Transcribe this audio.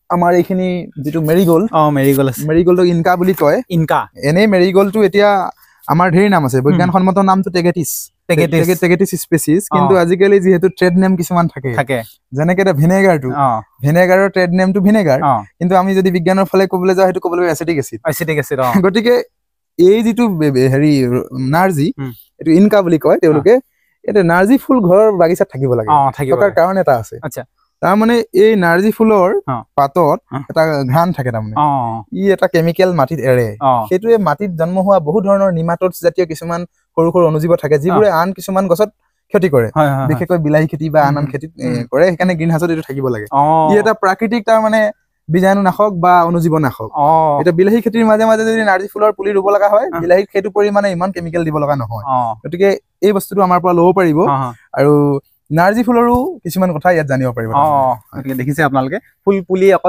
আমাৰ এইখিনি যেটো মেৰিগোল্ড মেৰিগোল্ড আছে মেৰিগোল্ডক ইনকা বুলি কয় ইনকা এনে মেৰিগোল্ডটো এতিয়া আমাৰ ঢেৰ নাম আছে বৈজ্ঞানসন্মত নামটো টেগেটিছ স্পেচিছ কিন্তু আজিকালি যেহেতু ট্ৰেড নেম কিছুমান থাকে যেনেকে এটা ভিনেগাৰৰ ট্ৰেড নেমটো ভিনেগাৰ কিন্তু আমি যদি বিজ্ঞানৰ ফালে ক'বলৈ যাওঁ সেইটো ক'বলৈ এচিটিক এচিড গতিকে এই যেটো হেৰি নাৰ্জি এটো ইনকা বুলি কয় তেওঁলোকে এটা নাৰ্জি ফুল ঘৰৰ বাগিচাত থাকিব লাগে থকাৰ কাৰণ এটা আছে আচ্ছা তাৰ মানে এই নাৰ্জি ফুলৰ পাতত এটা ঘ্ৰাণ থাকে তাৰমানে ই এটা কেমিকেল মাটিত এৰে সেইটোৱে মাটিত জন্ম হোৱা বহু ধৰণৰ নিমাটোডছ জাতীয় কিছুমান সৰু সৰু অনুজীৱ থাকে যিবোৰে আন কিছুমান গছত ক্ষতি কৰে বিশেষকৈ বিলাহী খেতি বা আন খেতিত কৰে সেইকাৰণে গ্ৰীণ হাউচত এইটো থাকিব লাগে ই এটা প্ৰাকৃতিক তাৰ মানে বীজাণুনাশক বা অনুজীৱনাশক এটা বিলাহী খেতিৰ মাজে মাজে যদি নাৰ্জি ফুলৰ পুলি ৰুব লগা হয় বিলাহীত সেইটো পৰিমাণে ইমান কেমিকেল দিব লগা নহয় গতিকে এই বস্তুটো আমাৰ পৰা ল'ব পাৰিব আৰু নাৰ্জি ফুলৰো কিছুমান কথা ইয়াত জানিব পাৰিব দেখিছে আপোনালোকে ফুল পুলি অকল